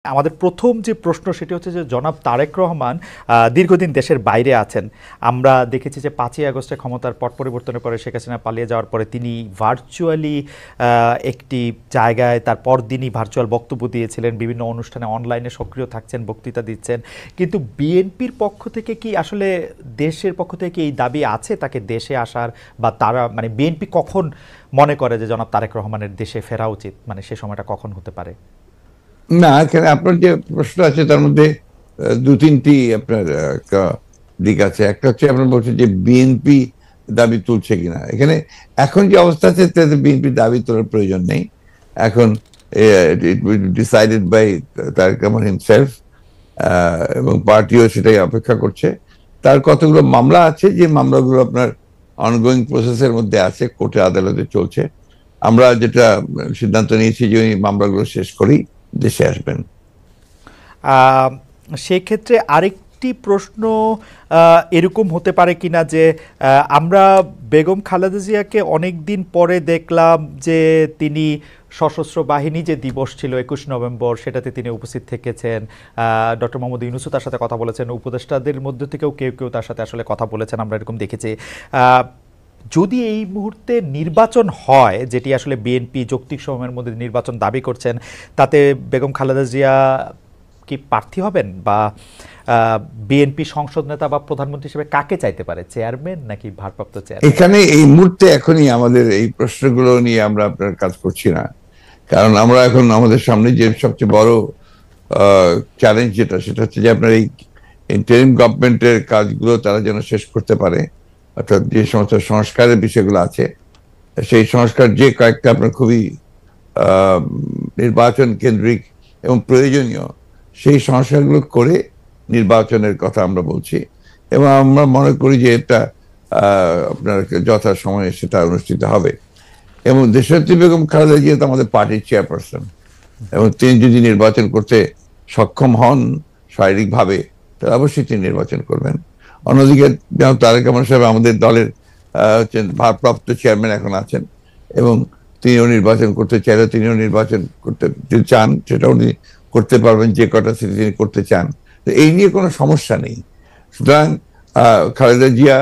আমাদের প্রথম যে প্রশ্ন সেটি হচ্ছে যে জনাব তারেক রহমান দীর্ঘদিন দেশের বাইরে আছেন। আমরা দেখেছি যে 5ই আগস্টে ক্ষমতার পট পরিবর্তনের পরে শেখ হাসিনা পালিয়ে যাওয়ার পরে তিনি ভার্চুয়ালি একটি জায়গায় তার পরদিনই ভার্চুয়াল বক্তব্য দিয়েছিলেন, বিভিন্ন অনুষ্ঠানে অনলাইনে সক্রিয় থাকছেন, বক্তৃতা দিচ্ছেন। কিন্তু বিএনপির পক্ষ থেকে কি আসলে দেশের পক্ষ থেকে এই দাবি আছে তাকে দেশে আসার, বা তারা মানে বিএনপি কখন মনে করে যে জনাব তারেক রহমানের দেশে ফেরা উচিত, মানে সে সময়টা কখন হতে পারে? না, এখানে আপনার যে প্রশ্ন আছে তার মধ্যে দু তিনটি আপনার দিক আছে। একটা হচ্ছে আপনার বলছেন যে বিএনপি দাবি তুলছে কিনা। এখানে এখন যে অবস্থা আছে তাতে বিএনপি দাবি তোলার প্রয়োজন নেই। এখন decided by Tarique Rahman himself, এবং পার্টিও সেটাই অপেক্ষা করছে। তার কতগুলো মামলা আছে, যে মামলাগুলো আপনার অনগোয়িং প্রসেসের মধ্যে আছে, কোর্টে আদালতে চলছে। আমরা যেটা সিদ্ধান্ত নিয়েছি যে ওই মামলাগুলো শেষ করেই দেশে আসবেন। সেক্ষেত্রে আরেকটি প্রশ্ন এরকম হতে পারে কিনা যে আমরা বেগম খালেদা জিয়াকে অনেক দিন পরে দেখলাম যে তিনি সশস্ত্র বাহিনী যে দিবস ছিল 21 নভেম্বর, সেটাতে তিনি উপস্থিত থেকেছেন। ডক্টর মোহাম্মদ ইউনূসও তার সাথে কথা বলেছেন, উপদেষ্টাদের মধ্যে থেকেও কেউ কেউ তার সাথে আসলে কথা বলেছেন, আমরা এরকম দেখেছি। যদি এই মুহূর্তে নির্বাচন হয়, যেটি আসলে বিএনপি যৌক্তিক সময়ের মধ্যে নির্বাচন দাবি করছেন, তাতে বেগম খালেদা জিয়া কি প্রার্থী হবেন, বা বিএনপি সংসদ নেতা বা প্রধানমন্ত্রী হিসেবে কাকে চাইতে পারে, চেয়ারম্যান নাকি ভারপ্রাপ্ত চেয়ারম্যান? এখানে এই মুহূর্তে এখনই আমাদের এই প্রশ্নগুলো নিয়ে আমরা আপনার কাজ করছি না, কারণ আমরা এখন আমাদের সামনে যে সবচেয়ে বড় চ্যালেঞ্জ সেটা হচ্ছে যে আপনার এই ইন্টারিম গভর্নমেন্টের কাজগুলো তারা যেন শেষ করতে পারে, অর্থাৎ যে সমস্ত সংস্কারের বিষয়গুলো আছে সেই সংস্কার যে কয়েকটা আপনার খুবই নির্বাচন কেন্দ্রিক এবং প্রয়োজনীয়, সেই সংস্কারগুলো করে নির্বাচনের কথা আমরা বলছি। এবং আমরা মনে করি যে এটা আপনার যথা সময়ে সেটা অনুষ্ঠিত হবে। এবং দেশনেত্রী বেগম খালেদা জিয়া তো আমাদের পার্টির চেয়ারপারসন, এবং তিনি যদি নির্বাচন করতে সক্ষম হন শারীরিকভাবে, তাহলে অবশ্যই তিনি নির্বাচন করবেন। অন্যদিকে যেমন তারেক রহমান সাহেব আমাদের দলের ভারপ্রাপ্ত চেয়ারম্যান এখন আছেন, এবং তিনিও নির্বাচন করতে চাইলে তিনিও নির্বাচন করতে চান, সেটাও উনি করতে পারবেন যে কটা সিটি তিনি করতে চান। তো এই নিয়ে কোনো সমস্যা নেই। সুতরাং খালেদা জিয়া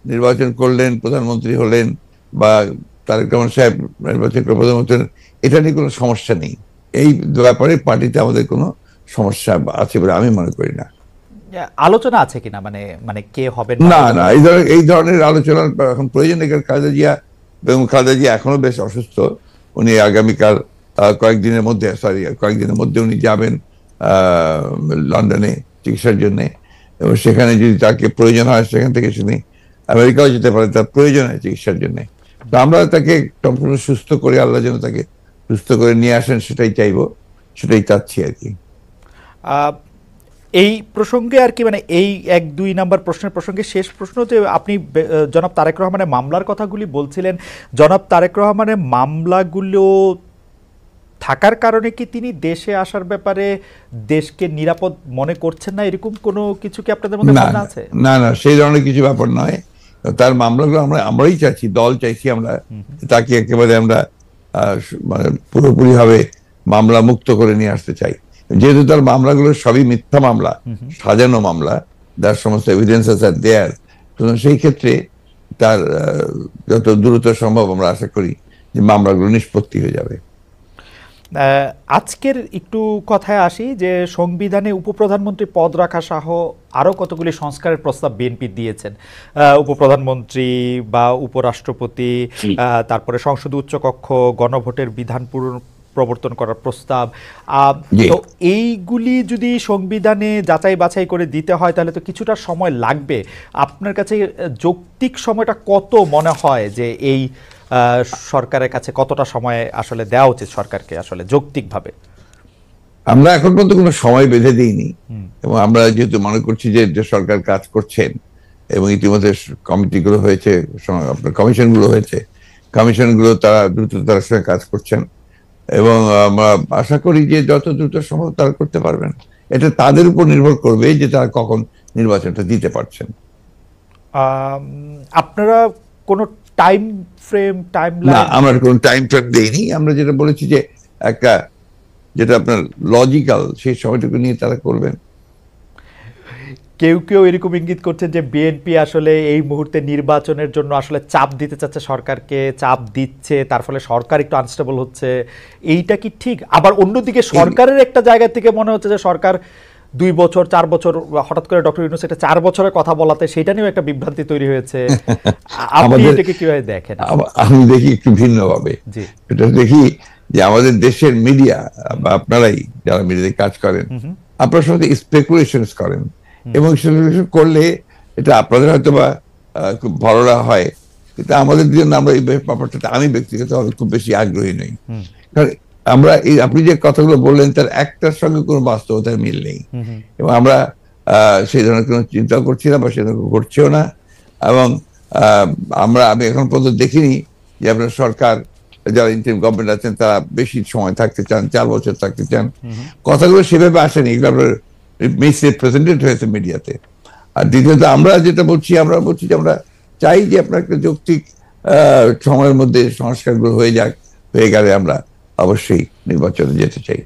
নির্বাচন করলেন, প্রধানমন্ত্রী হলেন, বা তারেক রহমান সাহেব নির্বাচন করে প্রধানমন্ত্রী, এটা নিয়ে কোনো সমস্যা নেই। এই ব্যাপারে পার্টিতে আমাদের কোনো সমস্যা আছে বলে আমি মনে করি না। আলোচনা আছে কিনা, মানে মানে কে হবে না না, এই ধরনের আলোচনার এখন প্রয়োজন নেই। খালেদা জিয়া এবং খালেদা জিয়া এখনো বেশ অসুস্থ। উনি আগামীকাল কয়েকদিনের মধ্যে উনি যাবেন লন্ডনে চিকিৎসার জন্য, এবং সেখানে যদি তাকে প্রয়োজন হয় সেখান থেকে তিনি আমেরিকাও যেতে পারেন, তার প্রয়োজন হয় চিকিৎসার জন্য। তো আমরা তাকে সম্পূর্ণ সুস্থ করে, আল্লাহ যেন তাকে সুস্থ করে নিয়ে আসেন, সেটাই চাইবো, সেটাই চাচ্ছি আর কি। এই প্রসঙ্গে আর কি, মানে এই 1-2 নাম্বার প্রশ্নের প্রসঙ্গে শেষ প্রশ্ন, যে আপনি জনাব তারেক রহমানের মামলার কথাগুলি বলছিলেন, জনাব তারেক রহমানের মামলাগুলো থাকার কারণে কি তিনি দেশে আসার ব্যাপারে দেশকে নিরাপদ মনে করছেন না, এরকম কোনো কিছু কি আপনাদের মধ্যে ধারণা আছে? না না, সেই ধরনের কিছু ব্যাপার নয়। তার মামলাগুলো আমরাই চাইছি, দল চাইছি আমরা তাকে একেবারে আমরা মানে পুরোপুরি ভাবে মামলা মুক্ত করে নিয়ে আসতে চাই। যেহেতু তার মামলাগুলো সবই মিথ্যা মামলা, সাজানো মামলা, যার সমস্ত এভিডেন্সেস আর দেয়ার, সেই ক্ষেত্রে তার যত দ্রুত সম্ভব আমরা আশা করি যে মামলাগুলো নিষ্পত্তি হয়ে যাবে। আজকের একটু কথায় আসি, যে সংবিধানে উপপ্রধানমন্ত্রী পদ রাখা সহ আরও কতগুলি সংস্কারের প্রস্তাব বিএনপি দিয়েছেন। উপপ্রধানমন্ত্রী বা উপরাষ্ট্রপতি, তারপরে সংসদ উচ্চকক্ষ, গণভোটের বিধান প্রবর্তন করার প্রস্তাব। তো এইগুলি যদি সংবিধানে যাচাই বাছাই করে দিতে হয় তাহলে তো কিছুটা সময় লাগবে। আপনার কাছে যৌক্তিক সময়টা কত মনে হয়, যে এই সরকারের কাছে কতটা সময় আসলে দেওয়া উচিত সরকারকে আসলে যৌক্তিকভাবে? আমরা এখন পর্যন্ত কোনো সময় বেঁধে দিইনি, এবং আমরা যেহেতু মনে করছি যে সরকার কাজ করছেন, এবং ইতিমধ্যে কমিটিগুলো হয়েছে, আপনার কমিশনগুলো হয়েছে, কমিশনগুলো তারা দ্রুততার সঙ্গে কাজ করছেন, এবং আমরা আশা করি যে যত দ্রুত সম্ভব তারা করতে পারবেন। এটা তাদের উপর নির্ভর করবে যে তারা কখন নির্বাচনটা দিতে পারছেন। আপনারা কোনো টাইম ফ্রেম, না, আমরা কোনো টাইম ফ্রেম দেইনি। আমরা যেটা বলেছি যে একটা যেটা আপনার লজিক্যাল, সেই সময়টুকু নিয়ে তারা করবেন। কেউ কেউ এরকম ইঙ্গিত করছেন যে বিএনপি আসলে এই মুহূর্তে নির্বাচনের জন্য আসলে চাপ দিতে চাচ্ছে, সরকারকে চাপ দিচ্ছে, তার ফলে সরকার একটু আনস্টেবল হচ্ছে। এইটা কি ঠিক? আবার অন্যদিকে সরকারের একটা জায়গা থেকে মনে হচ্ছে যে সরকার 2 বছর 4 বছর, হঠাৎ করে ডক্টর ইউনূস এটা 4 বছরের কথা বলাতে সেটা নিয়েও একটা বিভ্রান্তি তৈরি হয়েছে। আপনি এটাকে কিভাবে দেখেন? আমি দেখি একটু ভিন্নভাবে। জি, এটা দেখি যে আমাদের দেশের মিডিয়া বা আপনারাই যারা মিডিয়াতে কাজ করেন, আপনারা সাথে স্পেকুলেশনস করেন, এবং স্পেকুলেশন করলে এটা আপনাদের হয়তো বা খুব ভালোরা হয়, কিন্তু আমাদের জন্য আমরা এই ব্যাপারটা, আমি ব্যক্তিগতভাবে খুব বেশি আগ্রহী নই। কারণ আমরা এই আপনি যে কথাগুলো বললেন তার একটার সঙ্গে কোনো বাস্তবতার মিল নেই, এবং আমরা সেই ধরনের কোনো চিন্তা করছি না বা সে ধরনের করছেও না। এবং আমি এখন পর্যন্ত দেখিনি যে আপনার সরকার, যারা ইন্টারিম গভর্নমেন্ট আছেন তারা বেশি সময় থাকতে চান, 4 বছর থাকতে চান। কথাগুলো সেভাবে আসেনি, এগুলো আপনার মিসরিপ্রেজেন্টেড হয়েছে মিডিয়াতে। আর দ্বিতীয়ত আমরা যেটা বলছি, আমরা বলছি যে আমরা চাই যে আপনার একটা যৌক্তিক সময়ের মধ্যে সংস্কারগুলো হয়ে যাক, হয়ে গেলে আমরা অবশ্যই নির্বাচনে যেতে চাই।